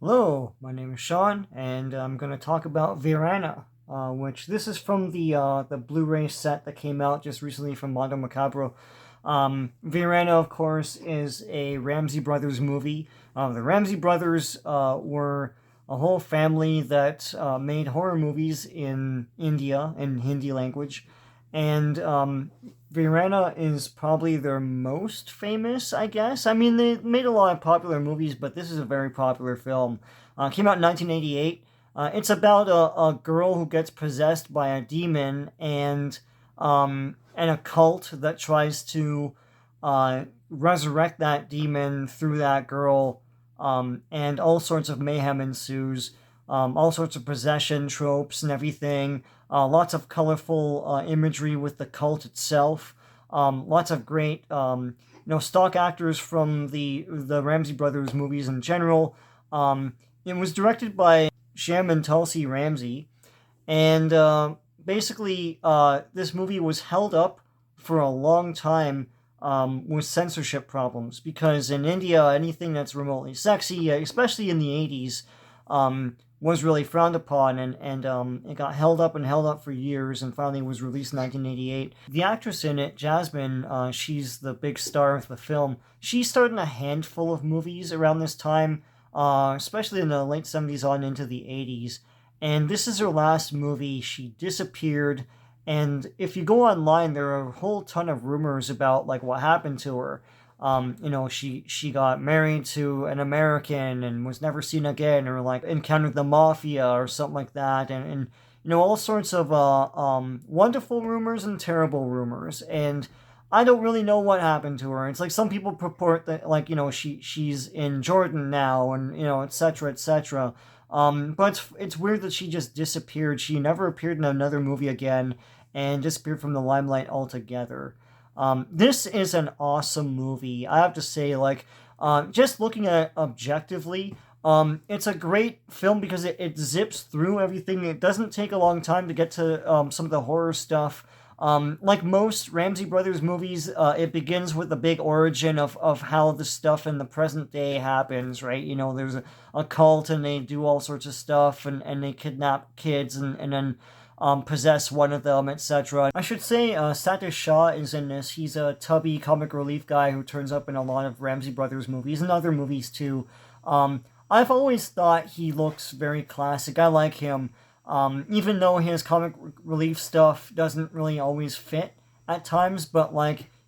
Hello, my name is Sean, and I'm going to talk about VEERANA, which this is from the Blu-ray set that came out just recently from Mondo Macabro. VEERANA, of course, is a Ramsay Brothers movie. The Ramsay Brothers were a whole family that made horror movies in India in Hindi language, and VEERANA is probably their most famous, I guess. I mean, they made a lot of popular movies, but this is a very popular film. Came out in 1988. It's about a girl who gets possessed by a demon and a cult that tries to resurrect that demon through that girl, and all sorts of mayhem ensues. All sorts of possession tropes and everything. Lots of colorful imagery with the cult itself. Lots of great, stock actors from the Ramsay Brothers movies in general. It was directed by Shyam and Tulsi Ramsay, and basically, this movie was held up for a long time with censorship problems because in India, anything that's remotely sexy, especially in the 80s, was really frowned upon, and it got held up for years, and finally was released in 1988. The actress in it, Jasmine, she's the big star of the film. She starred in a handful of movies around this time, especially in the late 70s on into the 80s, and this is her last movie. She disappeared, and if you go online, there are a whole ton of rumors about like what happened to her. She got married to an American and was never seen again, or like encountered the mafia or something like that, and all sorts of wonderful rumors and terrible rumors. And I don't really know what happened to her. It's like some people purport that she's in Jordan now, and etc. etc. But it's weird that she just disappeared. She never appeared in another movie again, and disappeared from the limelight altogether. This is an awesome movie. I have to say, just looking at it objectively, it's a great film because it zips through everything. It doesn't take a long time to get to some of the horror stuff. Like most Ramsay Brothers movies, it begins with the big origin of how the stuff in the present day happens, right? There's a cult and they do all sorts of stuff, and they kidnap kids and then possess one of them, etc. I should say Satish Shah is in this. He's a tubby comic relief guy who turns up in a lot of Ramsay Brothers movies and other movies too. I've always thought he looks very classic. I like him, even though his comic relief stuff doesn't really always fit at times, but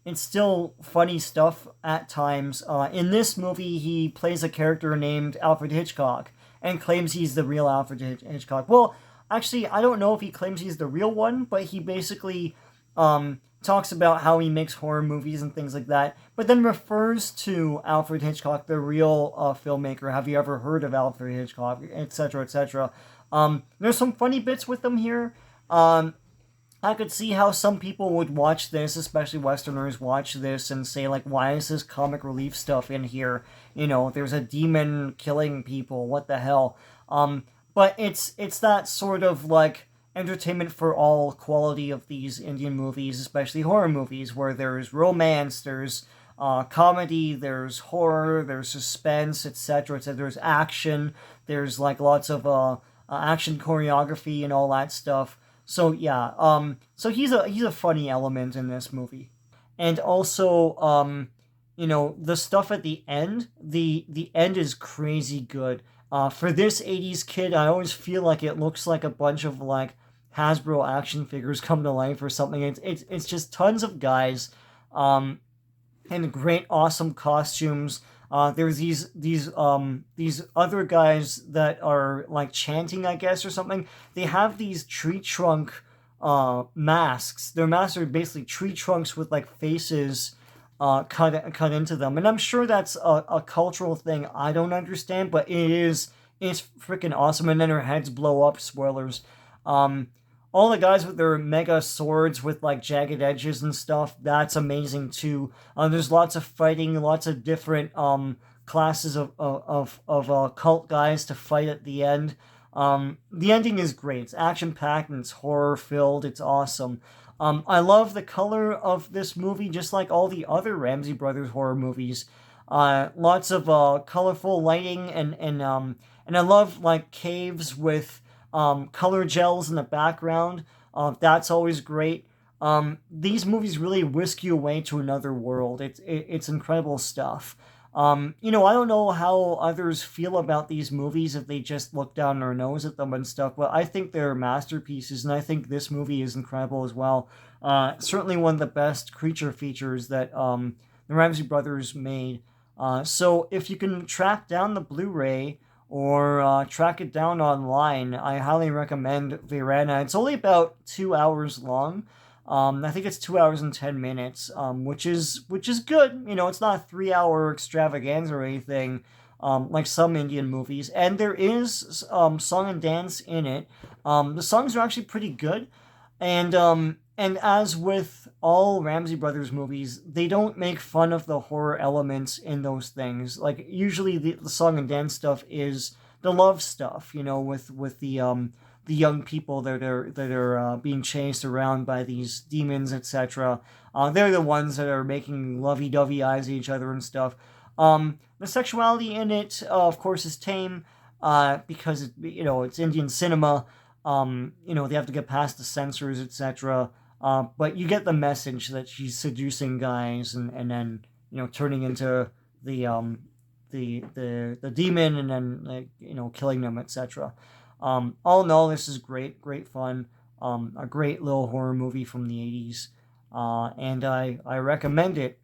it's still funny stuff at times. In this movie, he plays a character named Alfred Hitchcock and claims he's the real Alfred Hitchcock. Well, actually, I don't know if he claims he's the real one, but he basically talks about how he makes horror movies and things like that, but then refers to Alfred Hitchcock, the real filmmaker. Have you ever heard of Alfred Hitchcock, etc., etc. There's some funny bits with them here. I could see how some people would watch this, especially Westerners, watch this and say, why is this comic relief stuff in here? There's a demon killing people. What the hell? But it's that sort of entertainment for all quality of these Indian movies, especially horror movies, where there's romance, there's comedy, there's horror, there's suspense, etc. etc. There's action, there's lots of action choreography and all that stuff. So yeah, so he's a funny element in this movie, and also the stuff at the end. The end is crazy good. For this 80s kid, I always feel like it looks like a bunch of Hasbro action figures come to life or something. It's just tons of guys, and great awesome costumes. There's these other guys that are chanting, I guess, or something. They have these tree trunk masks. Their masks are basically tree trunks with faces cut into them, and I'm sure that's a cultural thing I don't understand, but it's freaking awesome. And then her heads blow up. Spoilers. All the guys with their mega swords with jagged edges and stuff, that's amazing too. There's lots of fighting, lots of different classes of cult guys to fight at the end. The ending is great. It's action packed and it's horror filled. It's awesome. I love the color of this movie, just like all the other Ramsay Brothers horror movies. Lots of colorful lighting, and I love like caves with color gels in the background. That's always great. These movies really whisk you away to another world. It's incredible stuff. I don't know how others feel about these movies if they just look down their nose at them and stuff, but I think they're masterpieces, and I think this movie is incredible as well. Certainly one of the best creature features that the Ramsay brothers made. So if you can track down the Blu-ray or track it down online, I highly recommend VEERANA. It's only about 2 hours long. I think it's 2 hours and 10 minutes, which is good. It's not a 3 hour extravaganza or anything, like some Indian movies. And there is song and dance in it. The songs are actually pretty good, and as with all Ramsay Brothers movies, they don't make fun of the horror elements in those things. Like usually the song and dance stuff is the love stuff, with the young people that are being chased around by these demons, etc. They're the ones that are making lovey-dovey eyes at each other and stuff. The sexuality in it, of course, is tame, because it's Indian cinema. They have to get past the censors, etc. But you get the message that she's seducing guys, and then turning into the demon, and then killing them, etc. All in all, this is great fun. A great little horror movie from the 80s, and I recommend it.